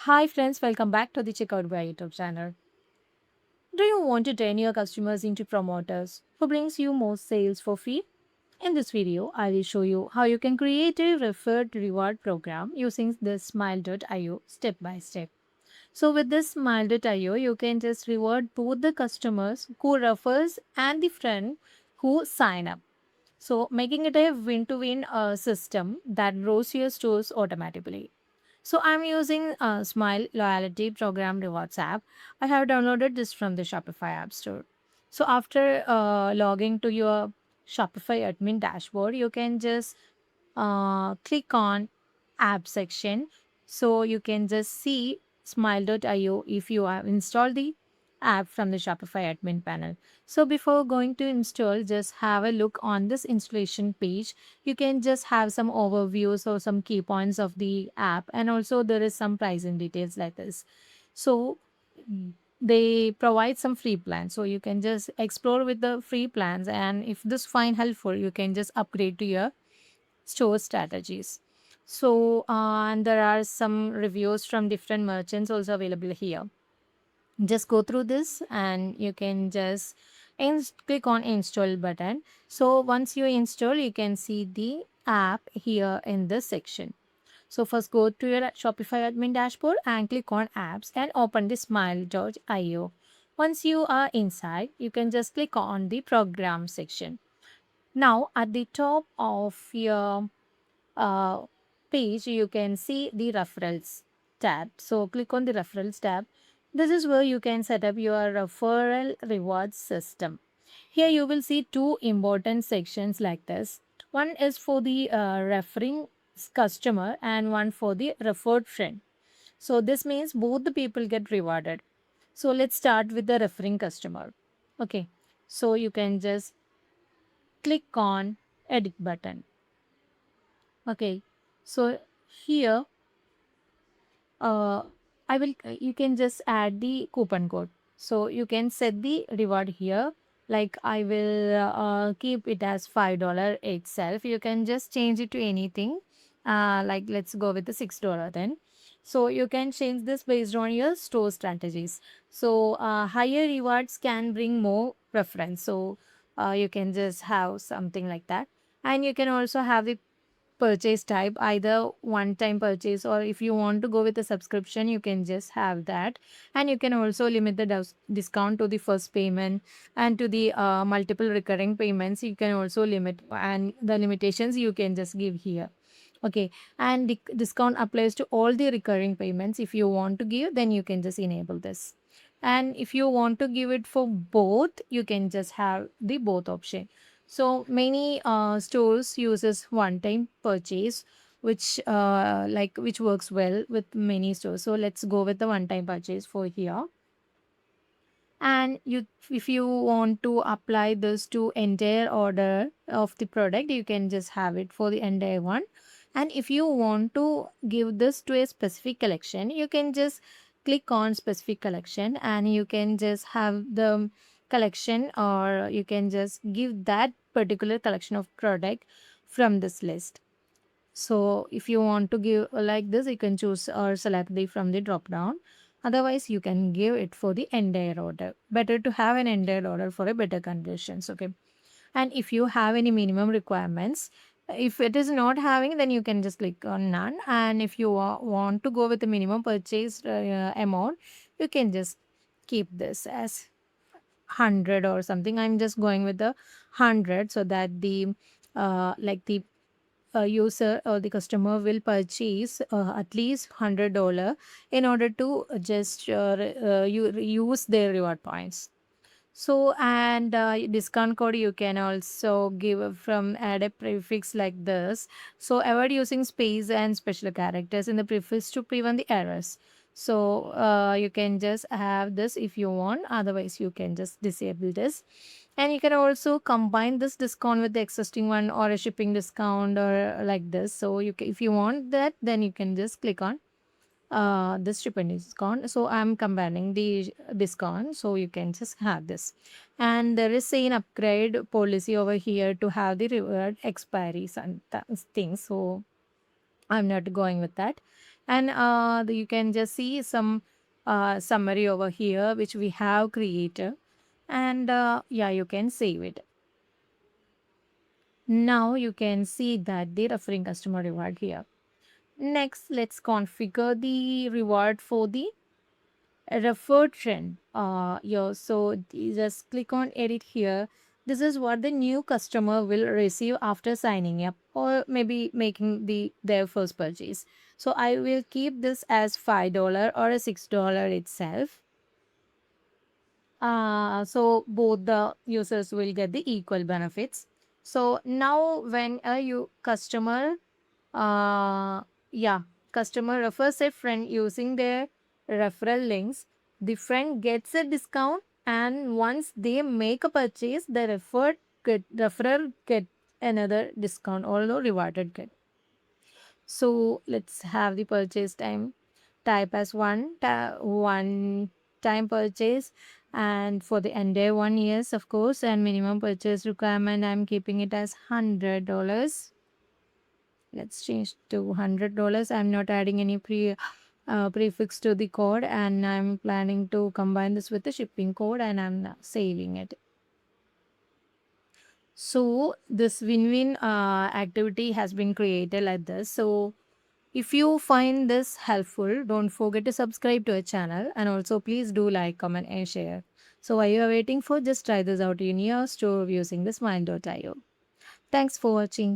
Hi friends, welcome back to the Checkout by YouTube channel. Do you want to turn your customers into promoters who brings you more sales for free? In this video, I will show you how you can create a referred reward program using the smile.io step by step. So with this smile.io, you can just reward both the customers who refers and the friend who sign up. So making it a win-to-win system that grows your stores automatically. So I'm using Smile Loyalty Program Rewards app. I have downloaded this from the Shopify App Store. So after logging to your Shopify admin dashboard, you can just click on app section. So you can just see smile.io if you have installed the app from the Shopify admin panel. So before going to install, just have a look on this installation page. You can just have some overviews or some key points of the app, and also there is some pricing details like this. So they provide some free plans, so you can just explore with the free plans, and if this find helpful, you can just upgrade to your store strategies. So and there are some reviews from different merchants also available here. Just go through this and you can just click on install button. So once you install, you can see the app here in this section. So first go to your Shopify admin dashboard and click on apps and open the smile.io. Once you are inside, you can just click on the program section. Now at the top of your uh, page, you can see the referrals tab. So click on the referrals tab. This is where you can set up your referral rewards system. Here you will see two important sections like this. One is for the referring customer and one for the referred friend. So this means both the people get rewarded. So let's start with the referring customer. Okay. So you can just click on edit button. Okay. So here uh, I will you can just add the coupon code. So you can set the reward here. Like I will keep it as $5 itself. You can just change it to anything. Like let's go with the $6 then. So you can change this based on your store strategies. So higher rewards can bring more preference. So you can just have something like that. And you can also have the purchase type, either one time purchase, or if you want to go with a subscription, you can just have that. And you can also limit the discount to the first payment, and to the multiple recurring payments you can also limit, and the limitations you can just give here. Okay. And the discount applies to all the recurring payments. If you want to give, then you can just enable this. And if you want to give it for both, you can just have the both option. So many stores uses one time purchase, which works well with many stores. So let's go with the one time purchase for here. And you, if you want to apply this to entire order of the product, you can just have it for the entire one. And if you want to give this to a specific collection, you can just click on specific collection, and you can just have the collection, or you can just give that particular collection of product from this list. So if you want to give like this, you can choose or select the from the drop down. Otherwise, you can give it for the entire order. Better to have an entire order for a better conditions. Okay. And if you have any minimum requirements, if it is not having, then you can just click on none. And if you want to go with the minimum purchase amount, you can just keep this as 100 or something. I'm just going with the 100, so that the like the user or the customer will purchase at least $100 in order to just use their reward points. So, and discount code you can also give from add a prefix like this. So avoid using space and special characters in the prefix to prevent the errors. So you can just have this if you want. Otherwise, you can just disable this. And you can also combine this discount with the existing one, or a shipping discount, or like this. So if you want that, then you can just click on this shipping discount. So I'm combining the discount, so you can just have this. And there is an upgrade policy over here to have the reward expiries and things. So I'm not going with that. And you can just see some summary over here which we have created, and yeah, you can save it. Now you can see that the referring customer reward here. Next, let's configure the reward for the refer trend. Yeah, so just click on edit here. This is what the new customer will receive after signing up or maybe making their first purchase. So I will keep this as $5 or a $6 itself. So both the users will get the equal benefits. So now when a customer uh yeah, customer refers a friend using their referral links, the friend gets a discount, and once they make a purchase, the referral get another discount, although rewarded get. So let's have the purchase time type as one time purchase, and for the entire 1 years, of course, and minimum purchase requirement I'm keeping it as $100. Let's change to $100. I'm not adding any prefix to the code, and I'm planning to combine this with the shipping code, and I'm now saving it. So this win-win activity has been created like this. So if you find this helpful, don't forget to subscribe to our channel, and also please do like, comment, and share. So while you are waiting for, just try this out in your store using the smile.io. Thanks for watching.